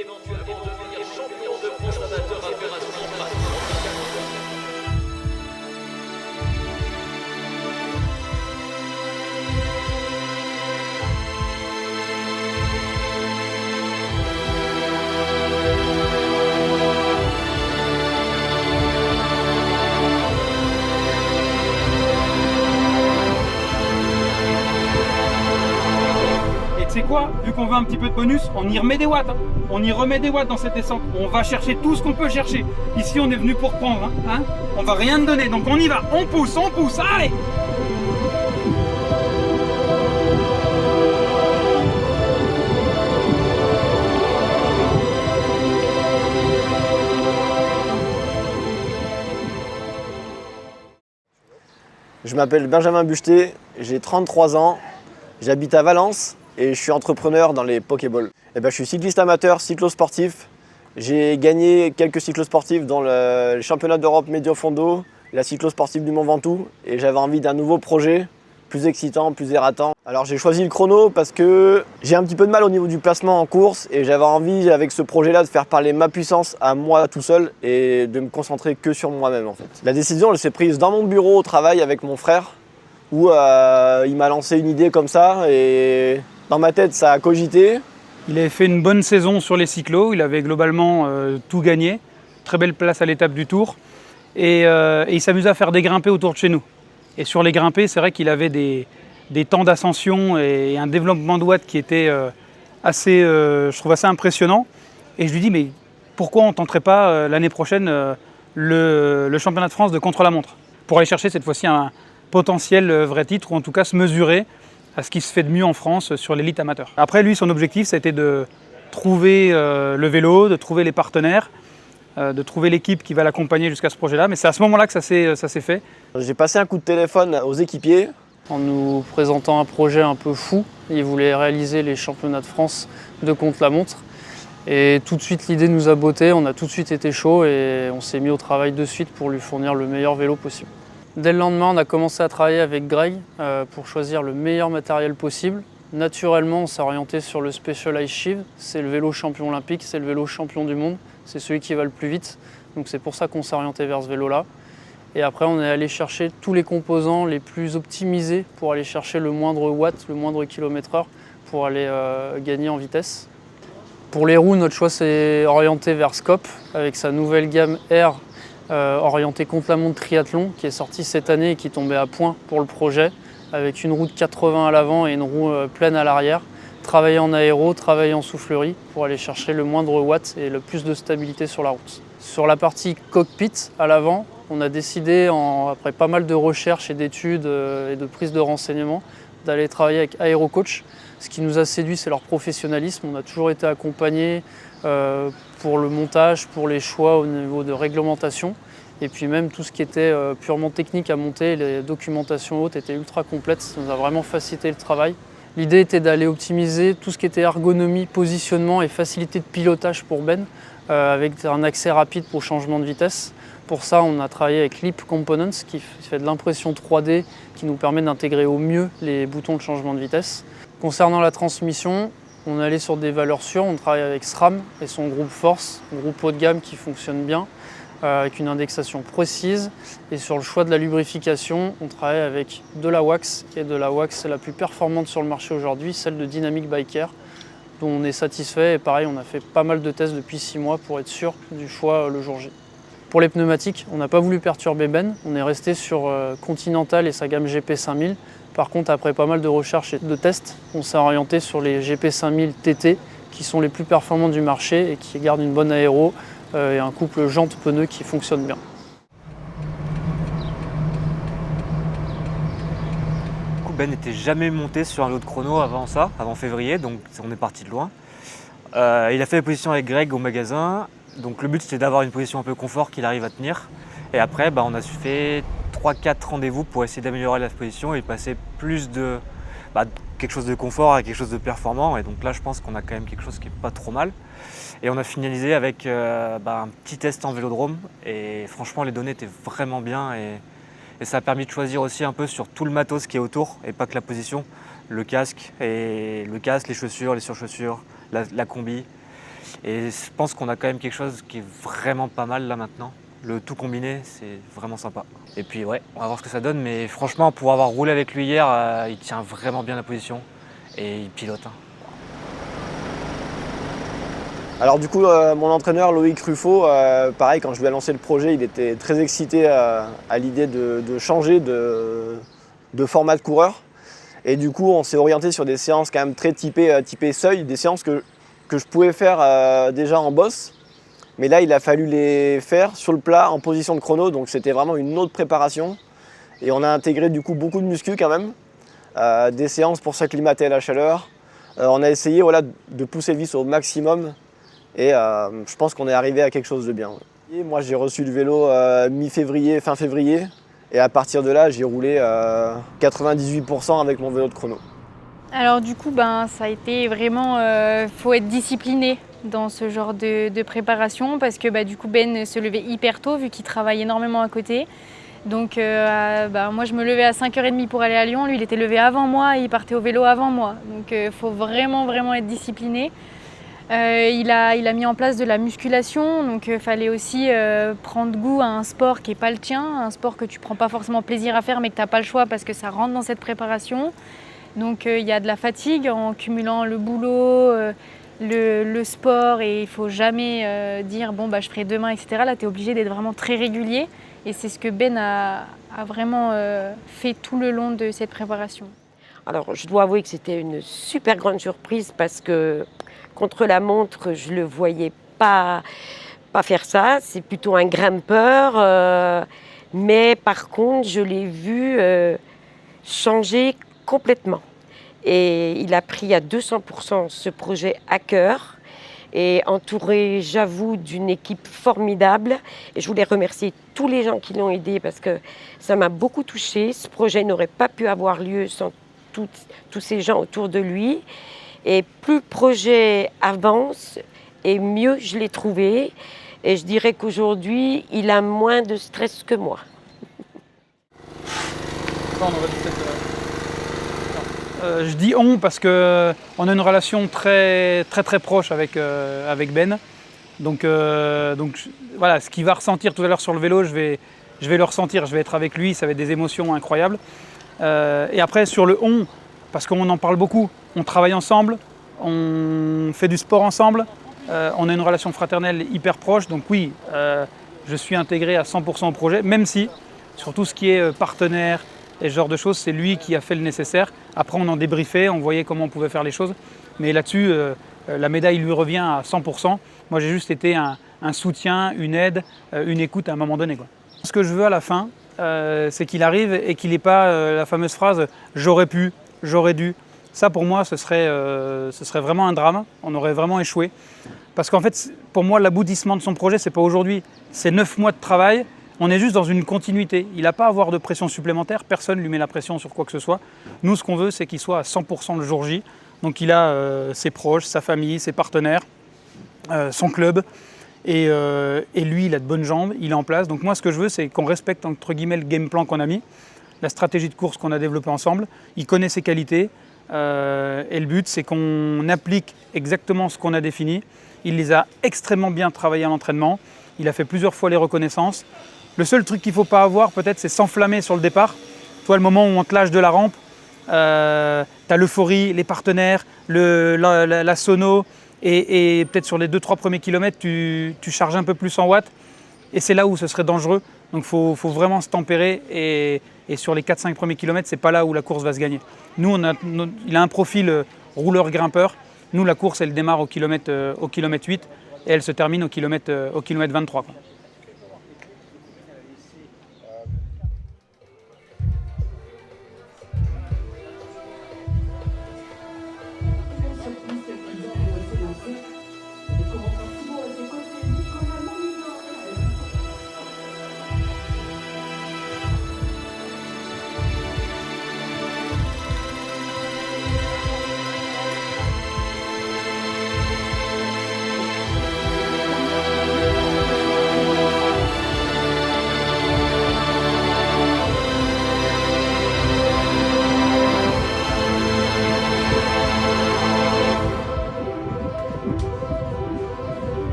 éventuellement devenir champion de France amateur à faire un sprint. C'est quoi? Vu qu'on veut un petit peu de bonus, on y remet des watts. Hein. On y remet des watts dans cette descente. On va chercher tout ce qu'on peut chercher. Ici, on est venu pour prendre. Hein. On va rien te donner. Donc on y va. On pousse. Allez! Je m'appelle Benjamin Bucheté, j'ai 33 ans. J'habite à Valence et je suis entrepreneur dans les Pokéballs. Je suis cycliste amateur, cyclosportif. J'ai gagné quelques cyclosportifs dans le championnat d'Europe Médio Fondo, la cyclosportive du Mont Ventoux, et j'avais envie d'un nouveau projet, plus excitant, plus ératant. Alors j'ai choisi le chrono parce que j'ai un petit peu de mal au niveau du placement en course et j'avais envie avec ce projet-là de faire parler ma puissance à moi tout seul et de me concentrer que sur moi-même en fait. La décision elle s'est prise dans mon bureau au travail avec mon frère, où il m'a lancé une idée comme ça et dans ma tête ça a cogité. Il avait fait une bonne saison sur les cyclos, il avait globalement tout gagné, très belle place à l'étape du Tour et il s'amusait à faire des grimpés autour de chez nous. Et sur les grimpés, c'est vrai qu'il avait des temps d'ascension et un développement de watts qui était je trouve assez impressionnant. Et je lui dis mais pourquoi on ne tenterait pas l'année prochaine le championnat de France de contre-la-montre pour aller chercher cette fois-ci un potentiel vrai titre, ou en tout cas se mesurer à ce qui se fait de mieux en France sur l'élite amateur. Après lui, son objectif, ça a été de trouver le vélo, de trouver les partenaires, de trouver l'équipe qui va l'accompagner jusqu'à ce projet-là. Mais c'est à ce moment-là que ça s'est fait. J'ai passé un coup de téléphone aux équipiers. En nous présentant un projet un peu fou, il voulait réaliser les championnats de France de contre-la-montre. Et tout de suite, l'idée nous a botté, on a tout de suite été chaud et on s'est mis au travail de suite pour lui fournir le meilleur vélo possible. Dès le lendemain, on a commencé à travailler avec Greg pour choisir le meilleur matériel possible. Naturellement, on s'est orienté sur le Specialized Shiv. C'est le vélo champion olympique, c'est le vélo champion du monde. C'est celui qui va le plus vite. Donc c'est pour ça qu'on s'est orienté vers ce vélo-là. Et après, on est allé chercher tous les composants les plus optimisés pour aller chercher le moindre watt, le moindre kilomètre-heure pour aller gagner en vitesse. Pour les roues, notre choix s'est orienté vers Scope avec sa nouvelle gamme R orientée contre-la-montre triathlon qui est sortie cette année et qui tombait à point pour le projet avec une roue de 80 à l'avant et une roue pleine à l'arrière. Travailler en aéro, travailler en soufflerie pour aller chercher le moindre watt et le plus de stabilité sur la route. Sur la partie cockpit à l'avant, on a décidé, après pas mal de recherches et d'études et de prise de renseignements, d'aller travailler avec Aerocoach. Ce qui nous a séduit, c'est leur professionnalisme. On a toujours été accompagnés pour le montage, pour les choix au niveau de réglementation. Et puis même tout ce qui était purement technique à monter, les documentations hautes étaient ultra complètes. Ça nous a vraiment facilité le travail. L'idée était d'aller optimiser tout ce qui était ergonomie, positionnement et facilité de pilotage pour Ben, avec un accès rapide pour changement de vitesse. Pour ça, on a travaillé avec Leap Components, qui fait de l'impression 3D, qui nous permet d'intégrer au mieux les boutons de changement de vitesse. Concernant la transmission, on est allé sur des valeurs sûres. On travaille avec SRAM et son groupe Force, un groupe haut de gamme qui fonctionne bien, avec une indexation précise. Et sur le choix de la lubrification, on travaille avec de la wax, et de la wax la plus performante sur le marché aujourd'hui, celle de Dynamic Biker, dont on est satisfait. Et pareil, on a fait pas mal de tests depuis 6 mois pour être sûr du choix le jour J. Pour les pneumatiques, on n'a pas voulu perturber Ben, on est resté sur Continental et sa gamme GP5000. Par contre, après pas mal de recherches et de tests, on s'est orienté sur les GP5000 TT qui sont les plus performants du marché et qui gardent une bonne aéro et un couple jante-pneu qui fonctionne bien. Ben n'était jamais monté sur un lot de chrono avant ça, avant février, donc on est parti de loin. Il a fait la position avec Greg au magasin, donc le but c'était d'avoir une position un peu confort qu'il arrive à tenir. Et après, on a fait 3-4 rendez-vous pour essayer d'améliorer la position et passer plus de quelque chose de confort à quelque chose de performant. Et donc là, je pense qu'on a quand même quelque chose qui est pas trop mal. Et on a finalisé avec un petit test en vélodrome. Et franchement, les données étaient vraiment bien. Et ça a permis de choisir aussi un peu sur tout le matos qui est autour et pas que la position. Le casque, les chaussures, les surchaussures, la combi. Et je pense qu'on a quand même quelque chose qui est vraiment pas mal là maintenant. Le tout combiné, c'est vraiment sympa. Et puis ouais, on va voir ce que ça donne, mais franchement, pour avoir roulé avec lui hier, il tient vraiment bien la position et il pilote. Alors du coup, mon entraîneur Loïc Ruffo, pareil, quand je lui ai lancé le projet, il était très excité à l'idée de changer de format de coureur. Et du coup, on s'est orienté sur des séances quand même très typées seuil, des séances que je pouvais faire déjà en bosse. Mais là, il a fallu les faire sur le plat, en position de chrono, donc c'était vraiment une autre préparation. Et on a intégré du coup beaucoup de muscu quand même, des séances pour s'acclimater à la chaleur. On a essayé de pousser le vice au maximum. Et je pense qu'on est arrivé à quelque chose de bien. Et moi, j'ai reçu le vélo mi-février, fin février. Et à partir de là, j'ai roulé 98% avec mon vélo de chrono. Alors du coup, ça a été vraiment... faut être discipliné dans ce genre de préparation parce que du coup, Ben se levait hyper tôt vu qu'il travaille énormément à côté. Donc moi, je me levais à 5h30 pour aller à Lyon. Lui, il était levé avant moi et il partait au vélo avant moi. Donc il faut vraiment être discipliné. Il a mis en place de la musculation, donc il fallait aussi prendre goût à un sport qui n'est pas le tien, un sport que tu ne prends pas forcément plaisir à faire mais que tu n'as pas le choix parce que ça rentre dans cette préparation. Donc il y a de la fatigue en cumulant le boulot, le sport et il ne faut jamais dire je ferai demain, etc. Là tu es obligé d'être vraiment très régulier et c'est ce que Ben a vraiment fait tout le long de cette préparation. Alors je dois avouer que c'était une super grande surprise parce que contre la montre, je ne le voyais pas faire ça. C'est plutôt un grimpeur. Mais par contre, je l'ai vu changer complètement. Et il a pris à 200% ce projet à cœur. Et entouré, j'avoue, d'une équipe formidable. Et je voulais remercier tous les gens qui l'ont aidé parce que ça m'a beaucoup touchée. Ce projet n'aurait pas pu avoir lieu sans tous ces gens autour de lui. Et plus le projet avance, et mieux je l'ai trouvé. Et je dirais qu'aujourd'hui, il a moins de stress que moi. Je dis on parce qu'on a une relation très proche avec Ben. Donc voilà, ce qu'il va ressentir tout à l'heure sur le vélo, je vais le ressentir, je vais être avec lui, ça va être des émotions incroyables. Et après sur le on, parce qu'on en parle beaucoup, on travaille ensemble, on fait du sport ensemble, on a une relation fraternelle hyper proche, donc oui, je suis intégré à 100% au projet, même si sur tout ce qui est partenaire et ce genre de choses, c'est lui qui a fait le nécessaire. Après on en débriefait, on voyait comment on pouvait faire les choses, mais là-dessus, la médaille lui revient à 100%. Moi j'ai juste été un soutien, une aide, une écoute à un moment donné, quoi. Ce que je veux à la fin, c'est qu'il arrive et qu'il n'ait pas la fameuse phrase « j'aurais pu ». J'aurais dû. Ça, pour moi, ce serait vraiment un drame. On aurait vraiment échoué. Parce qu'en fait, pour moi, l'aboutissement de son projet, ce n'est pas aujourd'hui. C'est 9 mois de travail. On est juste dans une continuité. Il n'a pas à avoir de pression supplémentaire. Personne ne lui met la pression sur quoi que ce soit. Nous, ce qu'on veut, c'est qu'il soit à 100% le jour J. Donc, il a ses proches, sa famille, ses partenaires, son club. Et lui, il a de bonnes jambes. Il est en place. Donc, moi, ce que je veux, c'est qu'on respecte, entre guillemets, le game plan qu'on a mis. La stratégie de course qu'on a développée ensemble. Il connaît ses qualités et le but, c'est qu'on applique exactement ce qu'on a défini. Il les a extrêmement bien travaillés à l'entraînement. Il a fait plusieurs fois les reconnaissances. Le seul truc qu'il ne faut pas avoir, peut-être, c'est s'enflammer sur le départ. Toi, le moment où on te lâche de la rampe, tu as l'euphorie, les partenaires, la sono et peut-être sur les 2-3 premiers kilomètres, tu charges un peu plus en watts. Et c'est là où ce serait dangereux. Donc il faut vraiment se tempérer et sur les 4-5 premiers kilomètres, ce n'est pas là où la course va se gagner. Nous, il a un profil rouleur-grimpeur. Nous, la course, elle démarre au kilomètre 8 et elle se termine au kilomètre 23. Quoi.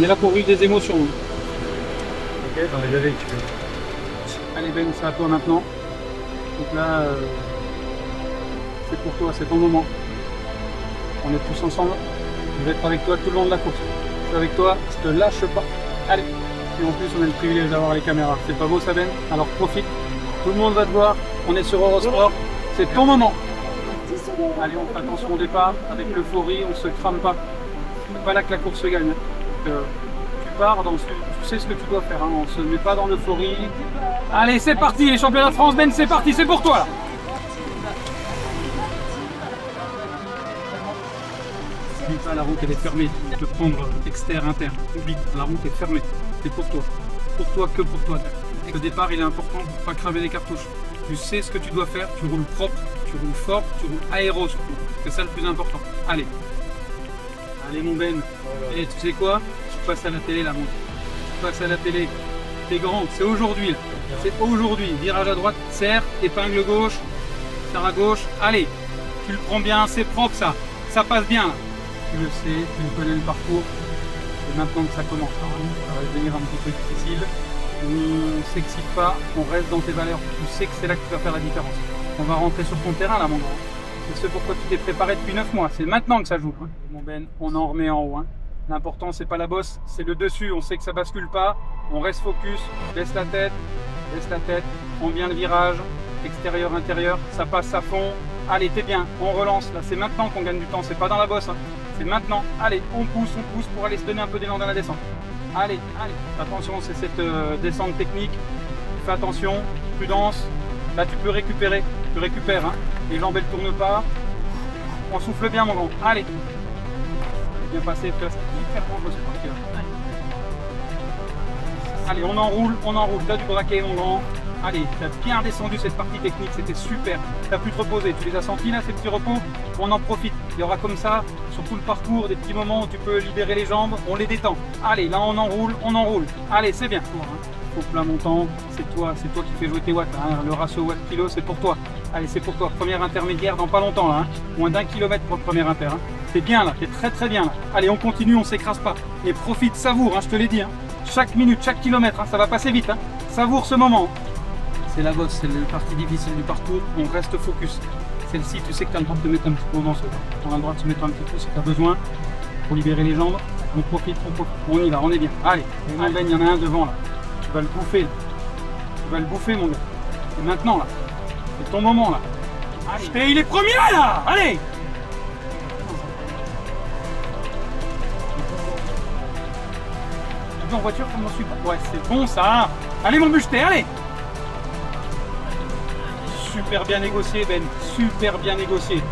est là pour vivre des émotions. Ok, t'en as déjà vécu. Allez Ben, c'est à toi maintenant. Donc là, c'est pour toi, c'est ton moment. On est tous ensemble. Je vais être avec toi tout le long de la course. Je suis avec toi, je te lâche pas. Allez. Et en plus, on a le privilège d'avoir les caméras. C'est pas beau ça Ben? Alors profite. Tout le monde va te voir. On est sur Eurosport. C'est ton moment. Allez, on fait attention au départ. Avec l'euphorie, on se crame pas. C'est pas là que la course se gagne. Tu pars, tu sais ce que tu dois faire. Hein. On se met pas dans l'euphorie. Allez, c'est parti, les championnats de France. Ben, c'est parti, c'est pour toi là. N'oublie pas, la route elle est fermée. Tu peux prendre externe, interne. Oublie, la route est fermée. C'est pour toi. Pour toi, que pour toi. Le départ il est important pour pas cramer les cartouches. Tu sais ce que tu dois faire, tu roules propre, tu roules fort, tu roules aéro surtout. C'est ça le plus important. Allez. Allez mon Ben. Et tu sais quoi? Tu passes à la télé là mon. Tu passes à la télé. T'es grand, c'est aujourd'hui. C'est aujourd'hui. Virage à droite, serre, épingle gauche, serre à gauche. Allez. Tu le prends bien, c'est propre ça. Ça passe bien. Tu le sais, tu connais le parcours. C'est maintenant que ça commence. Ça va devenir un petit peu difficile. On ne s'excite pas, on reste dans tes valeurs. Tu sais que c'est là que tu vas faire la différence. On va rentrer sur ton terrain là mon grand. C'est ce pourquoi tu t'es préparé depuis 9 mois. C'est maintenant que ça joue. Mon Ben, on en remet en haut. L'important c'est pas la bosse, c'est le dessus. On sait que ça bascule pas. On reste focus, laisse la tête, prends bien le virage, extérieur, intérieur, ça passe à fond. Allez, t'es bien, on relance. Là, c'est maintenant qu'on gagne du temps, c'est pas dans la bosse. C'est maintenant. Allez, on pousse pour aller se donner un peu d'élan dans la descente. Allez, allez. Attention, c'est cette descente technique. Fais attention, prudence. Là, tu peux récupérer. Tu récupères. Hein. Les jambes, elles ne tournent pas. On souffle bien, mon grand. Allez. Bien passé, c'est hyper dangereux cette partie-là. Allez, on enroule. Tu as du braquet, mon grand. Allez, tu as bien descendu cette partie technique, c'était super. Tu as pu te reposer. Tu les as sentis là, ces petits repos? On en profite. Il y aura comme ça, sur tout le parcours, des petits moments où tu peux libérer les jambes. On les détend. Allez, là on enroule. Allez, c'est bien. Au plein montant, c'est toi qui fais jouer tes watts. Hein. Le ratio watt-kilo, c'est pour toi. Allez, c'est pour toi. Première intermédiaire dans pas longtemps là. Hein. Moins d'1 kilomètre pour le premier inter. Hein. C'est bien là, c'est très très bien là. Allez, on continue, on s'écrase pas. Et profite, savoure, hein, je te l'ai dit. Hein. Chaque minute, chaque kilomètre, hein, ça va passer vite. Hein. Savoure ce moment. C'est la bosse, c'est la partie difficile du parcours, on reste focus. Celle-ci, tu sais que tu as le droit de te mettre un petit peu dans ce temps. On a le droit de se mettre un petit peu si tu as besoin pour libérer les jambes. On profite, on y va, on est bien. Allez, mon Ben, il y en a un devant là. Tu vas le bouffer là. Tu vas le bouffer mon gars. C'est maintenant là. C'est ton moment là. Allez. Et il est premier là. Allez. Tu veux en voiture comme on suit pas? Ouais, c'est bon ça. Allez mon bucheté, allez. Super bien négocié Ben, super bien négocié.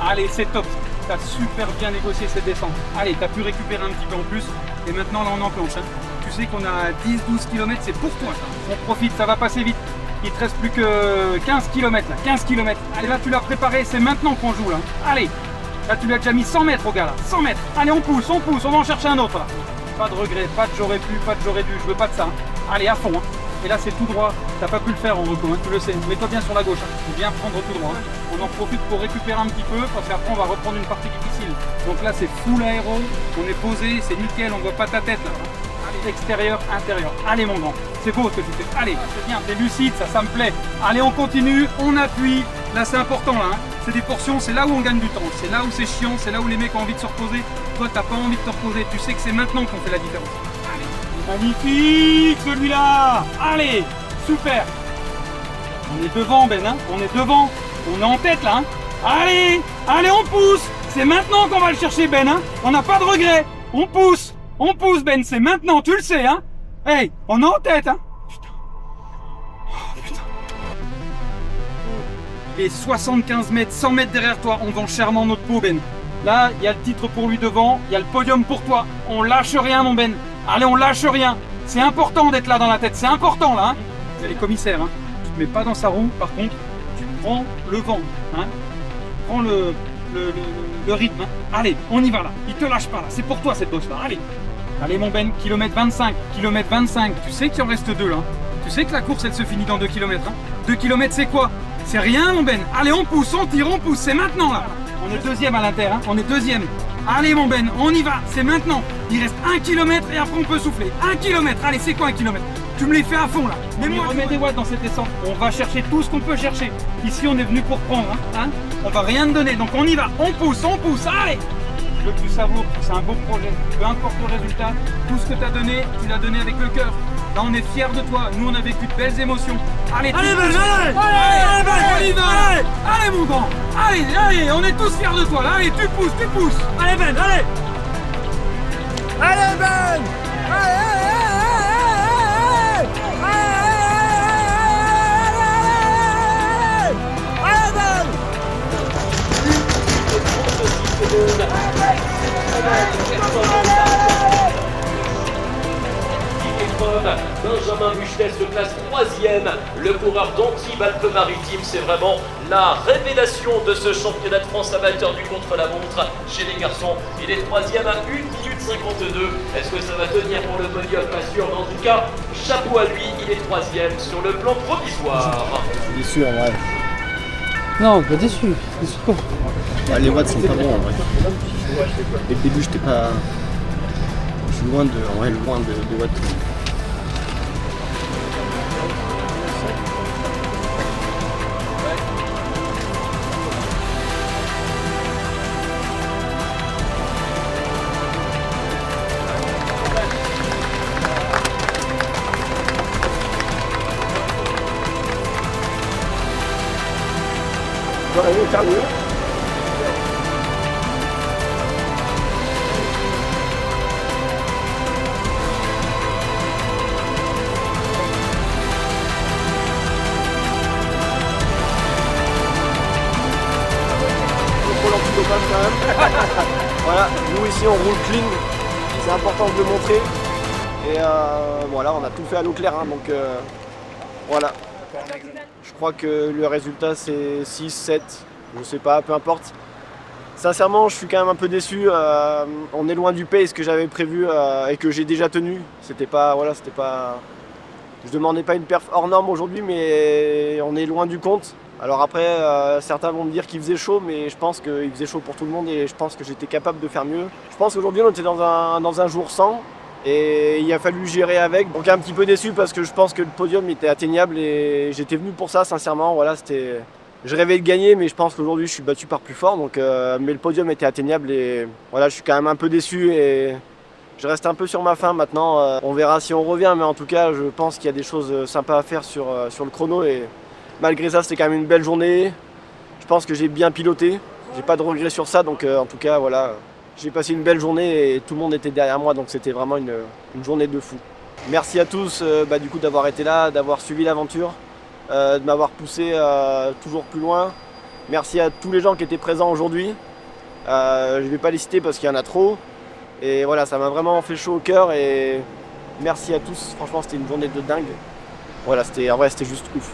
Allez, c'est top. Tu as super bien négocié cette descente. Allez, tu as pu récupérer un petit peu en plus. Et maintenant là on enclenche. Hein. Tu sais qu'on a 10-12 km, c'est pour toi ça. On profite, ça va passer vite. Il te reste plus que 15 km là, 15 km. Allez, là tu l'as préparé, c'est maintenant qu'on joue là. Allez, là tu l'as déjà mis 100 mètres au gars là, 100 mets. Allez, on pousse, on va en chercher un autre là. Pas de regret, pas de j'aurais pu, pas de j'aurais dû, je veux pas de ça. Hein. Allez, à fond. Hein. Et là c'est tout droit, t'as pas pu le faire en reco, hein, tu le sais. Mets-toi bien sur la gauche, hein. Faut bien prendre tout droit. Hein. On en profite pour récupérer un petit peu, parce qu'après on va reprendre une partie difficile. Donc là c'est full aéro, on est posé, c'est nickel, on voit pas ta tête là. Allez, extérieur, intérieur. Allez mon grand, c'est beau ce que tu fais. Allez, c'est bien, t'es lucide, ça me plaît. Allez, on continue, on appuie. Là c'est important là, hein. C'est des portions, c'est là où on gagne du temps. C'est là où c'est chiant, c'est là où les mecs ont envie de se reposer. Toi t'as pas envie de te reposer, tu sais que c'est maintenant qu'on fait la différence. Magnifique celui-là. Allez, super. On est devant Ben, hein. On est devant. On est en tête là. Hein. Allez, allez, on pousse. C'est maintenant qu'on va le chercher Ben, hein. On n'a pas de regret. On pousse Ben, c'est maintenant, tu le sais, hein. Hey, on est en tête, hein. Putain. Oh putain. Et 75 mètres, 100 mètres derrière toi, on vend chèrement notre peau Ben. Là, il y a le titre pour lui devant, il y a le podium pour toi. On lâche rien mon Ben. Allez, on lâche rien. C'est important d'être là dans la tête. C'est important là. Hein. C'est les commissaires. Hein. Tu te mets pas dans sa roue. Par contre, tu prends le vent. Hein. Prends le rythme. Hein. Allez, on y va là. Il te lâche pas là. C'est pour toi cette bosse là. Allez. Allez mon Ben. Kilomètre 25. Kilomètre 25. Tu sais qu'il en reste 2 là. Tu sais que la course elle se finit dans 2 km. Hein. 2 km c'est quoi? C'est rien mon Ben. Allez, on pousse, on tire, on pousse. C'est maintenant là. On est deuxième à l'inter. Hein. On est deuxième. Allez mon Ben, on y va. C'est maintenant. Il reste 1 km et après on peut souffler. 1 km, allez, c'est quoi 1 km? Tu me les fais à fond là. On remet des watts dans cette descente. On va chercher tout ce qu'on peut chercher. Ici, on est venu pour prendre. Hein. On va rien te donner, donc on y va. On pousse, allez. Je veux que tu savoures, c'est un beau projet. Peu importe le résultat, tout ce que tu as donné, tu l'as donné avec le cœur. Là, on est fiers de toi. Nous, on a vécu de belles émotions. Allez, Ben, allez, on y va. Allez, mon grand. Allez, on est tous fiers de toi. Là, allez, tu pousses. Allez, Ben, allez. Allez Ben! Benjamin Buchelet se classe 3e. Le coureur d'Antibes Alpes-Maritimes, c'est vraiment la révélation de ce championnat de France amateur du contre-la-montre. Chez les garçons, il est 3e à 1 minute 52. Est-ce que ça va tenir pour le podium? Pas sûr, mais en tout cas, chapeau à lui, il est 3e sur le plan provisoire. Déçu en vrai. Non, pas déçu. Ouais, les watts sont pas bons en vrai. Dès le début, j'étais pas. Je suis loin de watts. J'aurais aimé faire mieux. Voilà, nous ici on roule clean, c'est important de le montrer. Et voilà, on a tout fait à l'eau claire, hein, donc voilà. Je crois que le résultat c'est 6, 7, je sais pas, peu importe. Sincèrement, je suis quand même un peu déçu. On est loin du pace que j'avais prévu et que j'ai déjà tenu. C'était pas, voilà, c'était pas. Je demandais pas une perf hors norme aujourd'hui, mais on est loin du compte. Alors après, certains vont me dire qu'il faisait chaud, mais je pense qu'il faisait chaud pour tout le monde et je pense que j'étais capable de faire mieux. Je pense qu'aujourd'hui, on était dans un jour sans et il a fallu gérer avec. Donc un petit peu déçu parce que je pense que le podium était atteignable et j'étais venu pour ça, sincèrement. Voilà, c'était. Je rêvais de gagner, mais je pense qu'aujourd'hui, je suis battu par plus fort. Donc, mais le podium était atteignable et voilà, je suis quand même un peu déçu et je reste un peu sur ma faim maintenant. On verra si on revient, mais en tout cas, je pense qu'il y a des choses sympas à faire sur le chrono et malgré ça, c'était quand même une belle journée. Je pense que j'ai bien piloté. J'ai pas de regrets sur ça, donc en tout cas, voilà, j'ai passé une belle journée et tout le monde était derrière moi, donc c'était vraiment une journée de fou. Merci à tous du coup d'avoir été là, d'avoir suivi l'aventure, de m'avoir poussé toujours plus loin. Merci à tous les gens qui étaient présents aujourd'hui. Je ne vais pas les citer parce qu'il y en a trop. Et voilà, ça m'a vraiment fait chaud au cœur et merci à tous. Franchement, c'était une journée de dingue. Voilà, en vrai, c'était juste ouf.